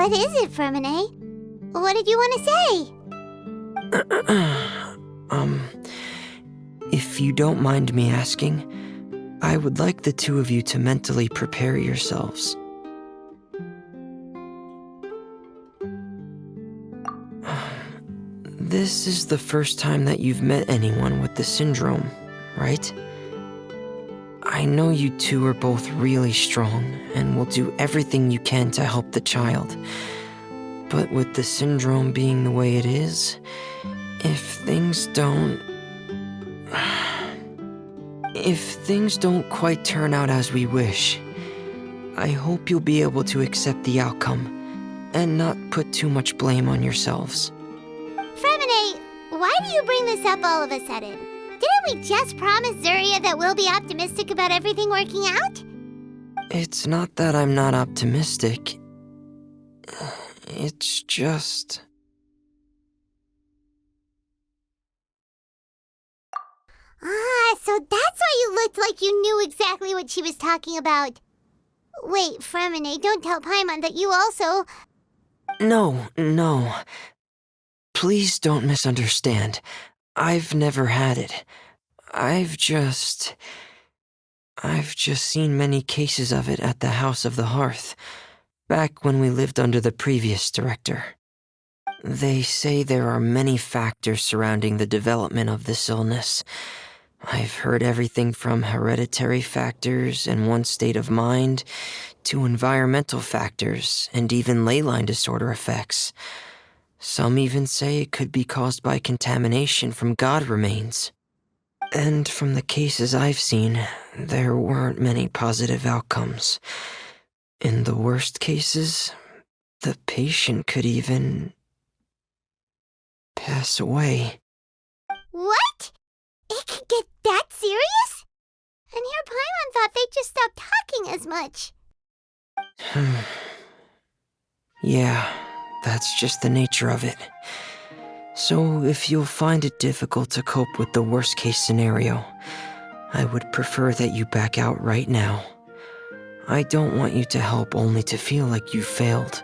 What is it, Fermine? What did you want to say? If you don't mind me asking, I would like the two of you to mentally prepare yourselves. This is the first time that you've met anyone with the syndrome, right? I know you two are both really strong and will do everything you can to help the child. But with the syndrome being the way it is, if things don't quite turn out as we wish, I hope you'll be able to accept the outcome and not put too much blame on yourselves. Fermine, why do you bring this up all of a sudden? Didn't we just promise Zuria that we'll be optimistic about everything working out? It's not that I'm not optimistic. It's just... So that's why you looked like you knew exactly what she was talking about. Wait, Fermine, don't tell Paimon that you also... No. Please don't misunderstand. I've never had it. I've just seen many cases of it at the House of the Hearth, back when we lived under the previous director. They say there are many factors surrounding the development of this illness. I've heard everything from hereditary factors and one's state of mind, to environmental factors and even ley line disorder effects. Some even say it could be caused by contamination from god remains. And from the cases I've seen, there weren't many positive outcomes. In the worst cases, the patient could even pass away. What? It could get that serious? And here Paimon thought they'd just stop talking as much. Yeah, that's just the nature of it. So if you'll find it difficult to cope with the worst case scenario, I would prefer that you back out right now. I don't want you to help only to feel like you failed.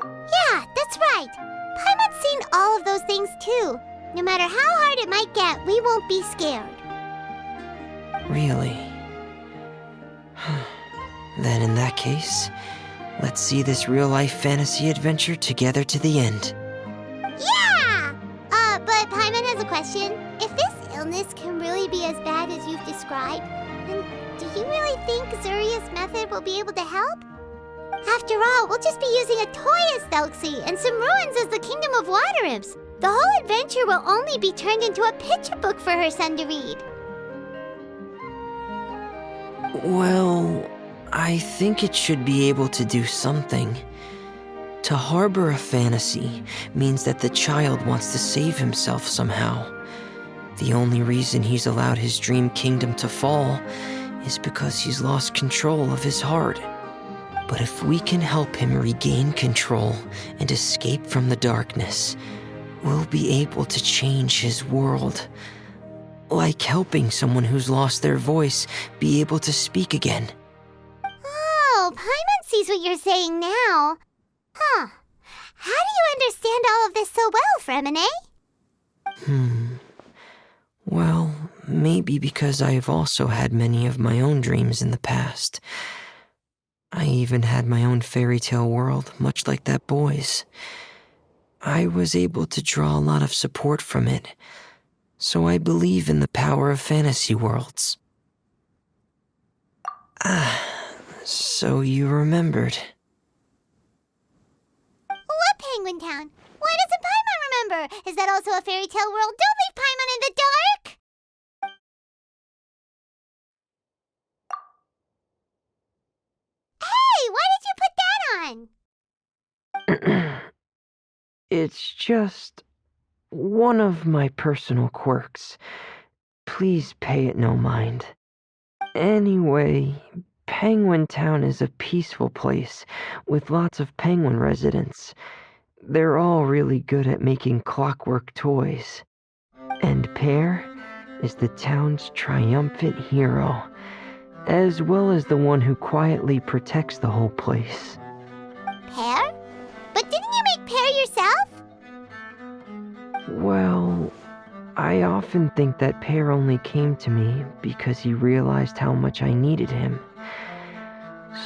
Yeah, that's right. Paimon's seen all of those things too. No matter how hard it might get, we won't be scared. Really? Then in that case, let's see this real-life fantasy adventure together to the end. Yeah! But Paimon has a question. If this illness can really be as bad as you've described, then do you really think Zuria's method will be able to help? After all, we'll just be using a toy as Thelxie and some ruins as the Kingdom of Water Imps. The whole adventure will only be turned into a picture book for her son to read. Well, I think it should be able to do something. To harbor a fantasy means that the child wants to save himself somehow. The only reason he's allowed his dream kingdom to fall is because he's lost control of his heart. But if we can help him regain control and escape from the darkness, we'll be able to change his world. Like helping someone who's lost their voice be able to speak again. Oh, Paimon sees what you're saying now. Huh. How do you understand all of this so well, Fermine? Well, maybe because I have also had many of my own dreams in the past. I even had my own fairy tale world, much like that boy's. I was able to draw a lot of support from it, so I believe in the power of fantasy worlds. So you remembered. What Penguin Town? Why doesn't Paimon remember? Is that also a fairy tale world? Don't leave Paimon in the dark! Hey, why did you put that on? It's just one of my personal quirks. Please pay it no mind. Anyway, Penguin Town is a peaceful place with lots of penguin residents. They're all really good at making clockwork toys. And Pear is the town's triumphant hero, as well as the one who quietly protects the whole place. Well, I often think that Pear only came to me because he realized how much I needed him.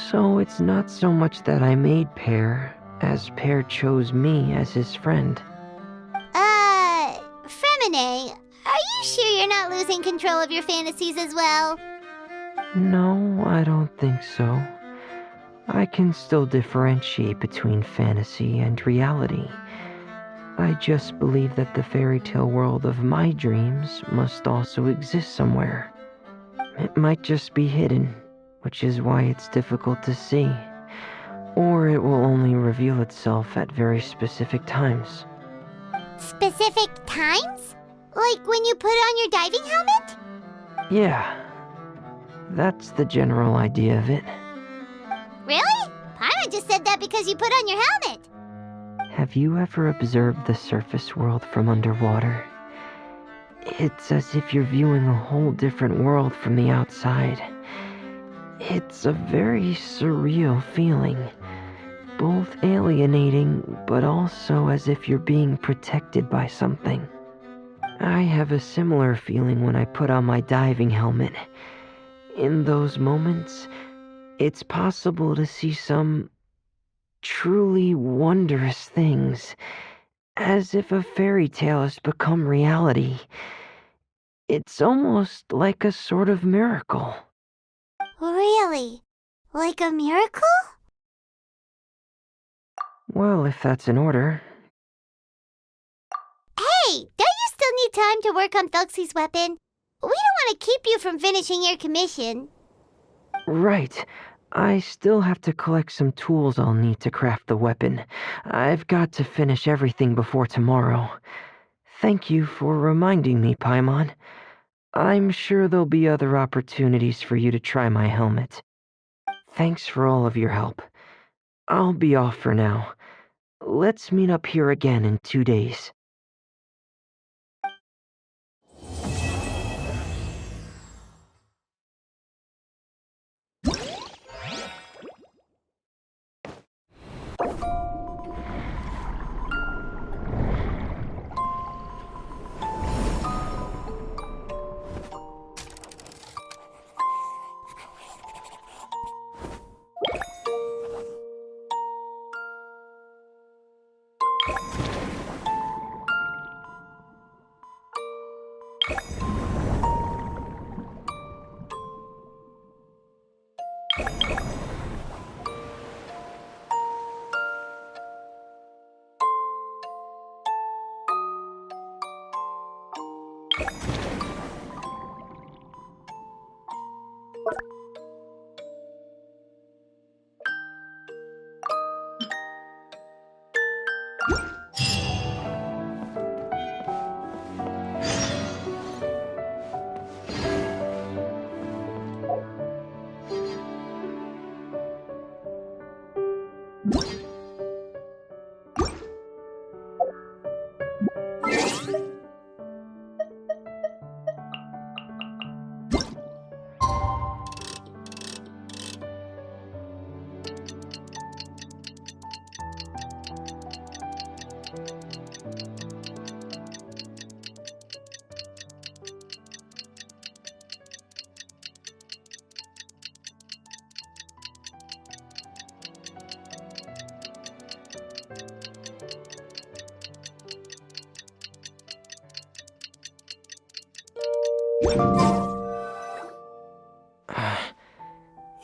So it's not so much that I made Pear, as Pear chose me as his friend. Fremine, are you sure you're not losing control of your fantasies as well? No, I don't think so. I can still differentiate between fantasy and reality. I just believe that the fairy tale world of my dreams must also exist somewhere. It might just be hidden, which is why it's difficult to see. Or it will only reveal itself at very specific times. Specific times? Like when you put on your diving helmet? Yeah, that's the general idea of it. Really? Paimon just said that because you put on your helmet. Have you ever observed the surface world from underwater? It's as if you're viewing a whole different world from the outside. It's a very surreal feeling. Both alienating, but also as if you're being protected by something. I have a similar feeling when I put on my diving helmet. In those moments, it's possible to see some truly wondrous things, as if a fairy tale has become reality. It's almost like a sort of miracle. Really? Like a miracle? Well, if that's in order. Hey, don't you still need time to work on Thelxie's weapon? We don't want to keep you from finishing your commission. Right. I still have to collect some tools I'll need to craft the weapon. I've got to finish everything before tomorrow. Thank you for reminding me, Paimon. I'm sure there'll be other opportunities for you to try my helmet. Thanks for all of your help. I'll be off for now. Let's meet up here again in 2 days.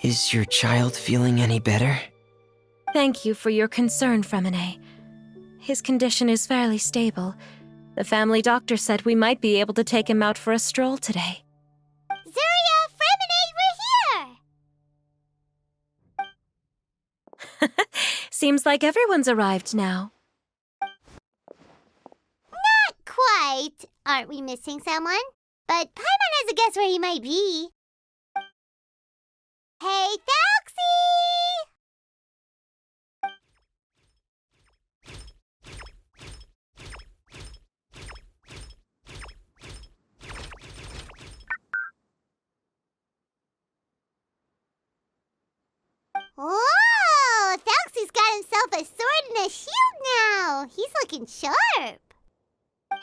Is your child feeling any better? Thank you for your concern, Fremine. His condition is fairly stable. The family doctor said we might be able to take him out for a stroll today. Zuria, Fremine, we're here! Seems like everyone's arrived now. Not quite. Aren't we missing someone? But Paimon has a guess where he might be. Hey, Thelxie! Whoa! Thelxie's got himself a sword and a shield now. He's looking sharp.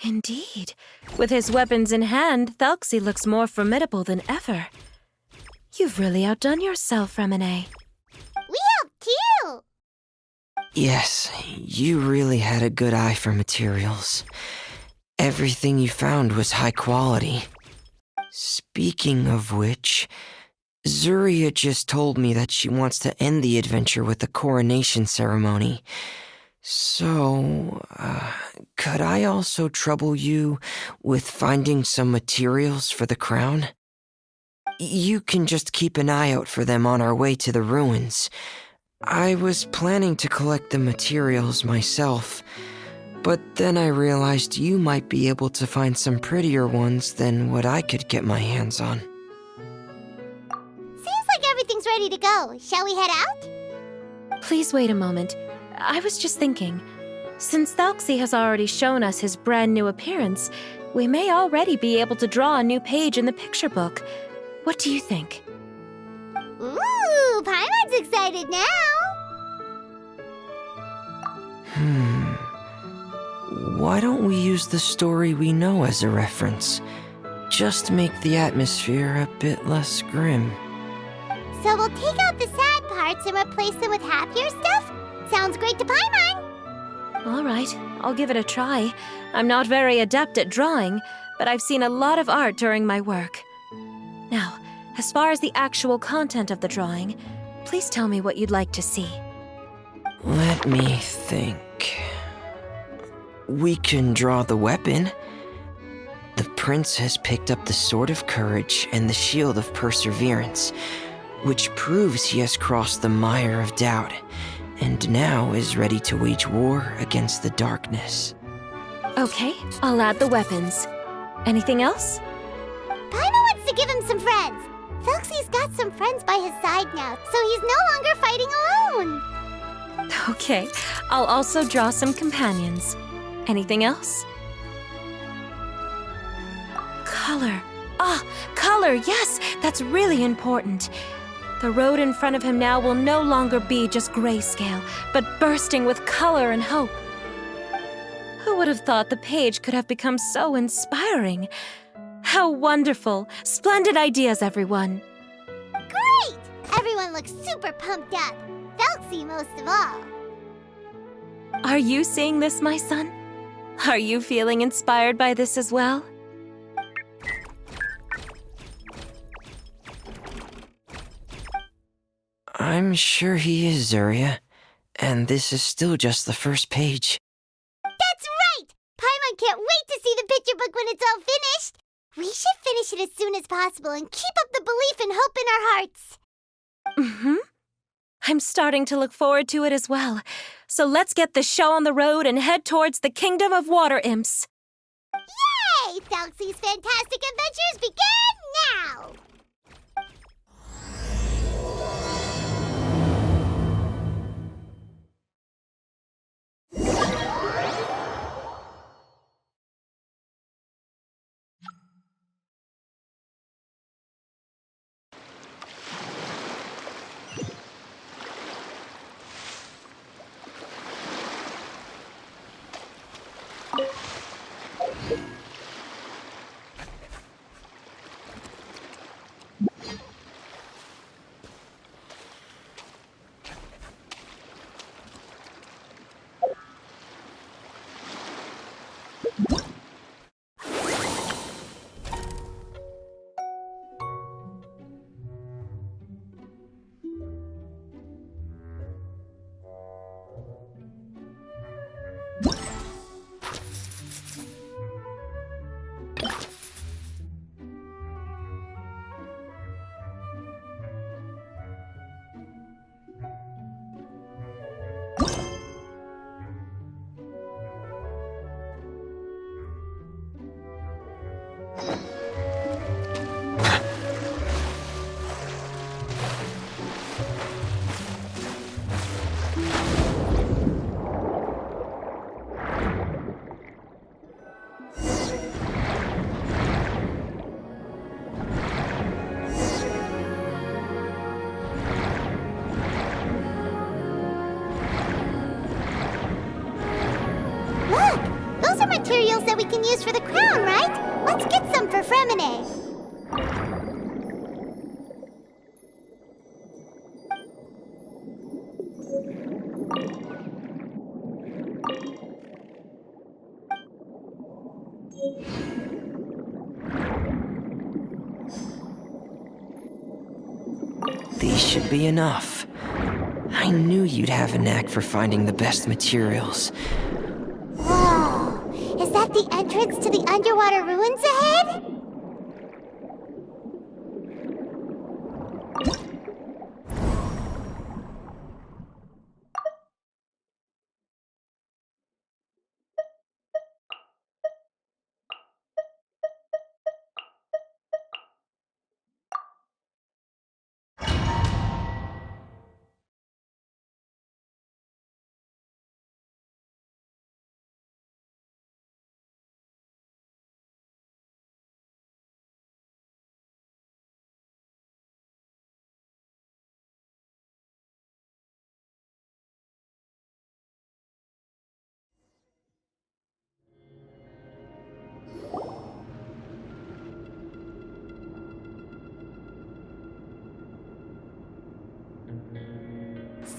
Indeed. With his weapons in hand, Thelxie looks more formidable than ever. You've really outdone yourself, Remine. We helped too! Yes, you really had a good eye for materials. Everything you found was high quality. Speaking of which, Zuria just told me that she wants to end the adventure with a coronation ceremony. So, could I also trouble you with finding some materials for the crown? You can just keep an eye out for them on our way to the ruins. I was planning to collect the materials myself, but then I realized you might be able to find some prettier ones than what I could get my hands on. Seems like everything's ready to go. Shall we head out? Please wait a moment. I was just thinking. Since Thelxie has already shown us his brand new appearance, we may already be able to draw a new page in the picture book. What do you think? Ooh, Paimon's excited now! Why don't we use the story we know as a reference? Just make the atmosphere a bit less grim. So we'll take out the sad parts and replace them with happier stuff? Sounds great to Paimon! All right, I'll give it a try. I'm not very adept at drawing, but I've seen a lot of art during my work. Now, as far as the actual content of the drawing, please tell me what you'd like to see. Let me think. We can draw the weapon. The prince has picked up the Sword of Courage and the Shield of Perseverance, which proves he has crossed the mire of doubt, and now is ready to wage war against the darkness. Okay, I'll add the weapons. Anything else? Paimon wants to give him some friends. Thelxie's got some friends by his side now, so he's no longer fighting alone. Okay, I'll also draw some companions. Anything else? Color. Ah, color, yes, that's really important. The road in front of him now will no longer be just grayscale, but bursting with color and hope. Who would have thought the page could have become so inspiring? How wonderful! Splendid ideas, everyone! Great! Everyone looks super pumped up. Thelxie most of all. Are you seeing this, my son? Are you feeling inspired by this as well? I'm sure he is, Zuria. And this is still just the first page. That's right! Paimon can't wait to see the picture book when it's all finished. We should finish it as soon as possible and keep up the belief and hope in our hearts. Mm-hmm. I'm starting to look forward to it as well. So let's get the show on the road and head towards the Kingdom of Water Imps. Yay! Thelxie's fantastic adventures begin now! can use for the crown, right? Let's get some for Fremine. These should be enough. I knew you'd have a knack for finding the best materials. Whoa! Is that the entrance to the underwater ruins ahead?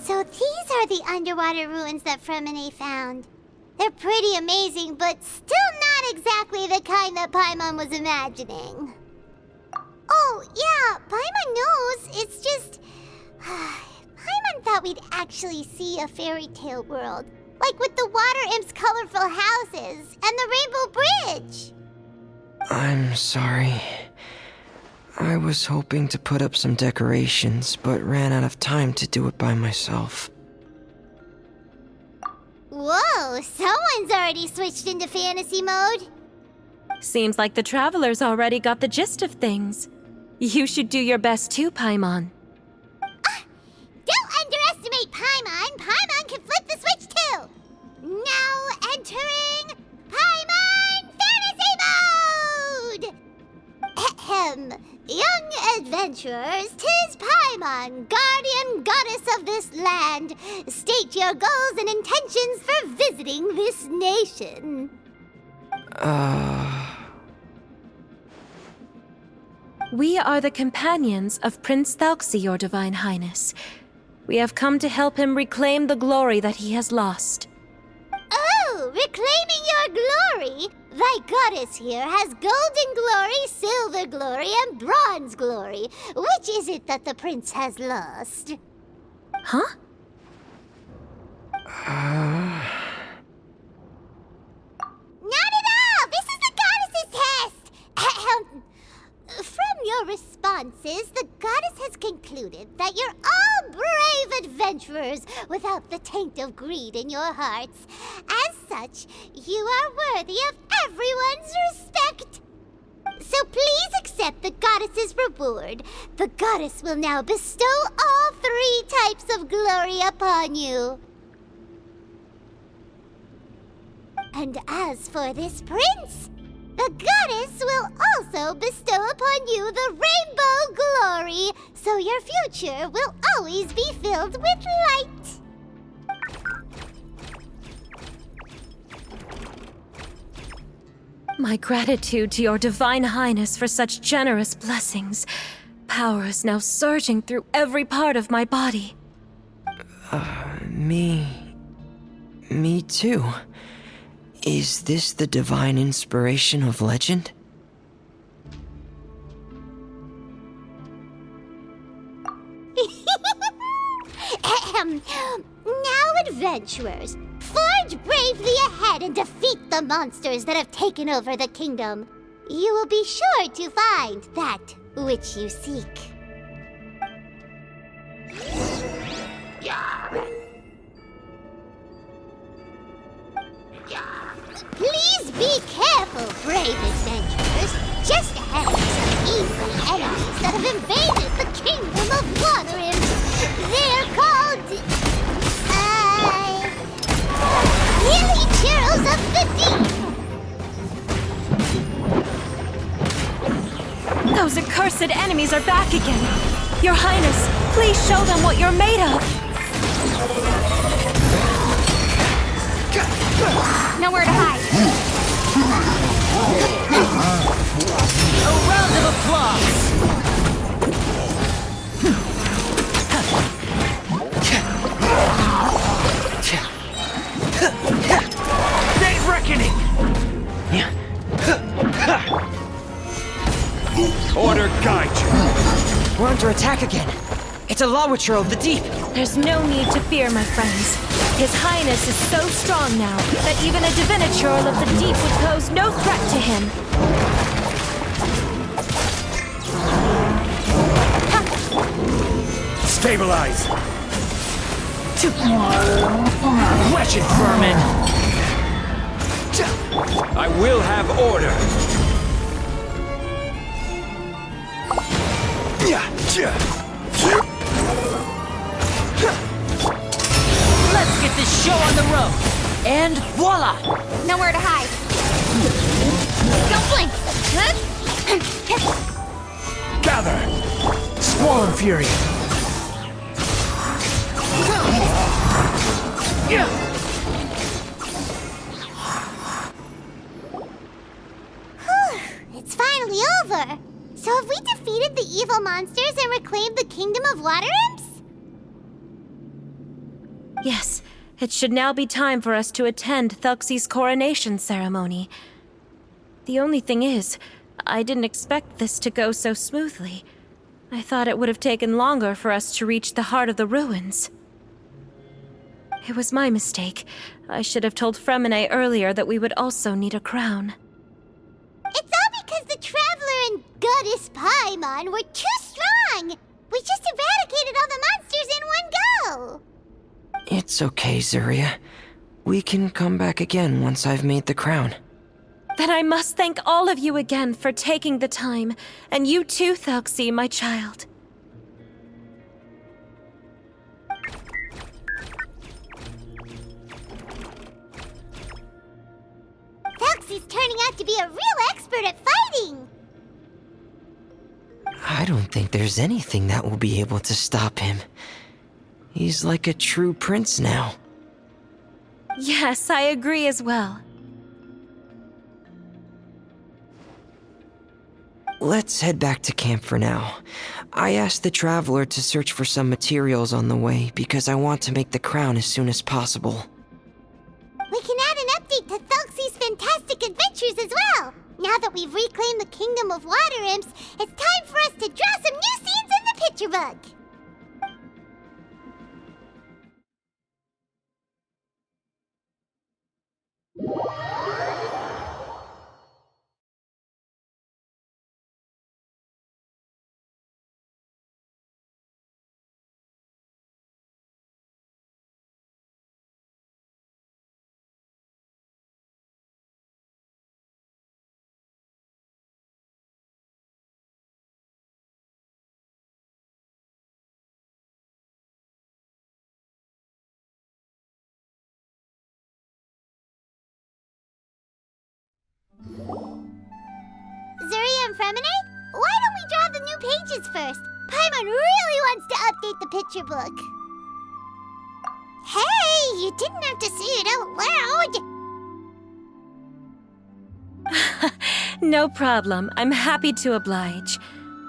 So these are the underwater ruins that Fremine found. They're pretty amazing, but still not exactly the kind that Paimon was imagining. Oh, yeah, Paimon knows. It's just... Paimon thought we'd actually see a fairy tale world. Like with the water imp's colorful houses and the rainbow bridge. I'm sorry. I was hoping to put up some decorations, but ran out of time to do it by myself. Whoa, someone's already switched into fantasy mode. Seems like the travelers already got the gist of things. You should do your best too, Paimon. Don't underestimate Paimon. Paimon can flip the switch too. Now entering Paimon Fantasy Mode! Ahem. Young adventurers, 'tis Paimon, guardian goddess of this land. State your goals and intentions for visiting this nation. We are the companions of Prince Thelxie, your Divine Highness. We have come to help him reclaim the glory that he has lost. Oh, reclaiming your glory? Thy goddess here has golden glory, silver glory, and bronze glory. Which is it that the prince has lost? Huh? Not at all! This is the goddess's test! Ahem. From your responses, the goddess has concluded that you're all brave adventurers without the taint of greed in your hearts. As such, you are worthy of everyone's respect. So please accept the goddess's reward. The goddess will now bestow all 3 types of glory upon you. And as for this prince, the goddess will also bestow upon you the rainbow glory, so your future will always be filled with light. My gratitude to your Divine Highness for such generous blessings. Power is now surging through every part of my body. Me too. Is this the divine inspiration of legend? Now, adventurers, forge bravely ahead and defeat the monsters that have taken over the kingdom. You will be sure to find that which you seek. Please be careful, brave adventurers. Just ahead are some evil enemies that have invaded the kingdom of water imps. They're called... Hilly Churros of the Deep! Those accursed enemies are back again. Your Highness, please show them what you're made of. Nowhere to hide. A round of applause! Day's reckoning! Order guide you. We're under attack again. It's a Lawitcher of the deep. There's no need to fear, my friends. His Highness is so strong now that even a Diviniture of the deep would pose no threat to him. Stabilize. Wretched vermin! I will have order. Let's get this show on the road! And voila! Nowhere to hide. Don't blink. Gather. Squall fury. It's finally over. So have we defeated the evil monsters and reclaimed the kingdom of water imps? Yes, it should now be time for us to attend Thelxie's coronation ceremony. The only thing is, I didn't expect this to go so smoothly. I thought it would have taken longer for us to reach the heart of the ruins. It was my mistake. I should have told Fremine earlier that we would also need a crown. It's all because the Traveler and Goddess Paimon were too strong! We just eradicated all the monsters in one go! It's okay, Zuria. We can come back again once I've made the crown. Then I must thank all of you again for taking the time, and you too, Thelxie, my child. Thelxie's turning out to be a real expert at fighting! I don't think there's anything that will be able to stop him. He's like a true prince now. Yes, I agree as well. Let's head back to camp for now. I asked the Traveler to search for some materials on the way because I want to make the crown as soon as possible. We can add an update to Thelxie's fantastic adventures as well! Now that we've reclaimed the kingdom of water imps, it's time for us to draw some new scenes in the picture book! Zuria and Fremine, why don't we draw the new pages first? Paimon really wants to update the picture book. Hey, you didn't have to say it out loud. No problem. I'm happy to oblige.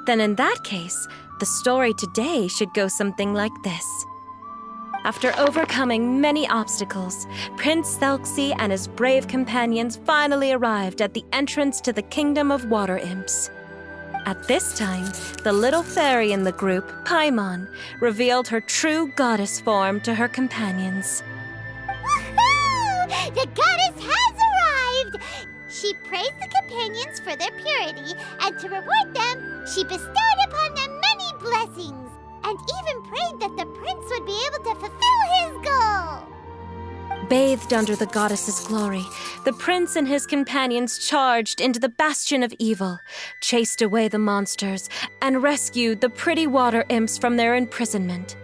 Then in that case, the story today should go something like this. After overcoming many obstacles, Prince Thelxie and his brave companions finally arrived at the entrance to the Kingdom of Water Imps. At this time, the little fairy in the group, Paimon, revealed her true goddess form to her companions. Woohoo! The goddess has arrived! She praised the companions for their purity, and to reward them, she bestowed upon them many blessings, and even prayed that the prince would be able to fulfill his goal. Bathed under the goddess's glory, the prince and his companions charged into the bastion of evil, chased away the monsters, and rescued the pretty water imps from their imprisonment.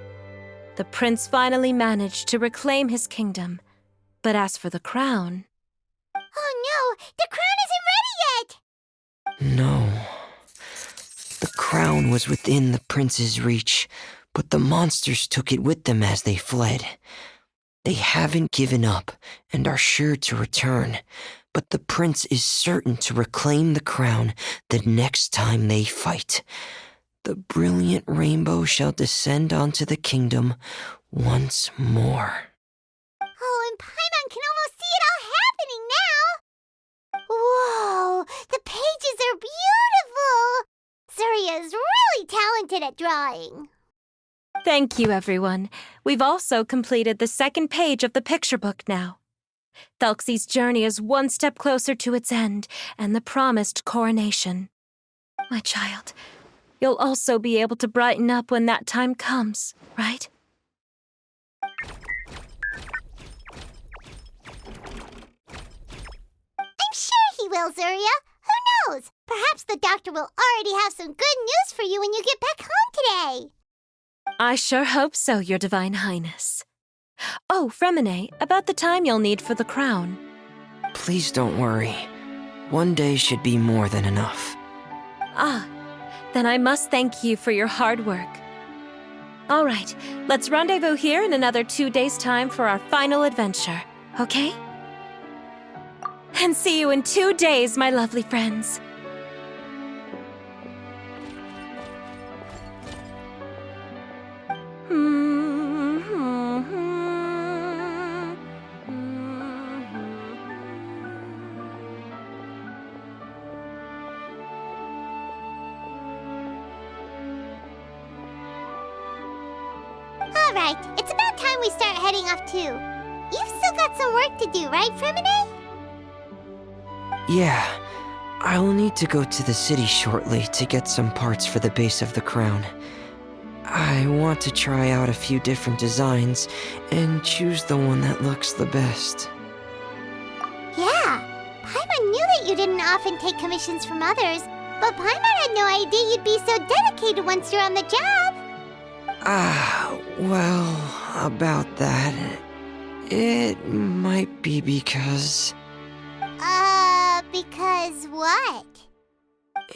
The prince finally managed to reclaim his kingdom. But as for the crown... Oh no, the crown isn't ready yet! No. The crown was within the prince's reach, but the monsters took it with them as they fled. They haven't given up and are sure to return, but the prince is certain to reclaim the crown the next time they fight. The brilliant rainbow shall descend onto the kingdom once more. Oh, and Paimon can almost see it all happening now! Whoa! The pages are beautiful! Zuria is really talented at drawing. Thank you, everyone. We've also completed the second page of the picture book now. Thelxie's journey is one step closer to its end and the promised coronation. My child, you'll also be able to brighten up when that time comes, right? I'm sure he will, Zuria. Who knows? Perhaps the doctor will already have some good news for you when you get back home today. I sure hope so, Your Divine Highness. Oh, Fremine, about the time you'll need for the crown. Please don't worry. One day should be more than enough. Ah, then I must thank you for your hard work. All right, let's rendezvous here in another 2 days' time for our final adventure, okay? And see you in 2 days, my lovely friends. All right, it's about time we start heading off too. You've still got some work to do, right, Fremine? Yeah, I'll need to go to the city shortly to get some parts for the base of the crown. I want to try out a few different designs and choose the one that looks the best. Yeah, Paimon knew that you didn't often take commissions from others, but Paimon had no idea you'd be so dedicated once you're on the job. Well, about that, it might be because... Because what?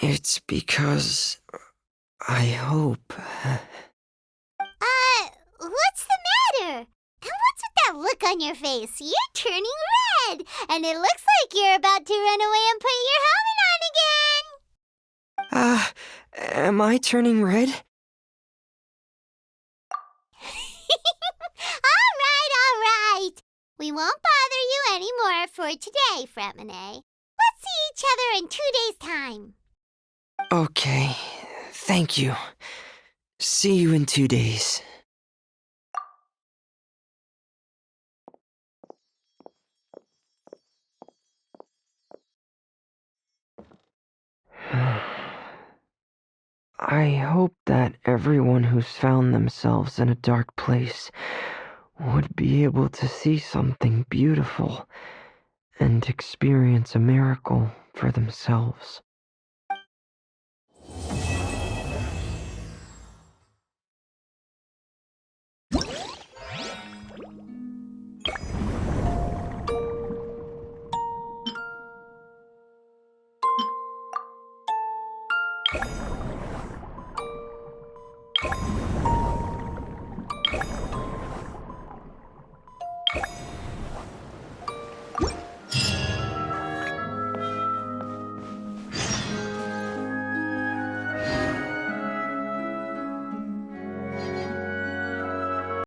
It's because I hope... What's the matter? And what's with that look on your face? You're turning red, and it looks like you're about to run away and put your helmet on again. Am I turning red? All right. We won't bother you anymore for today, Fremine. Let's see each other in 2 days' time. Okay, thank you. See you in 2 days. I hope that everyone who's found themselves in a dark place would be able to see something beautiful and experience a miracle for themselves.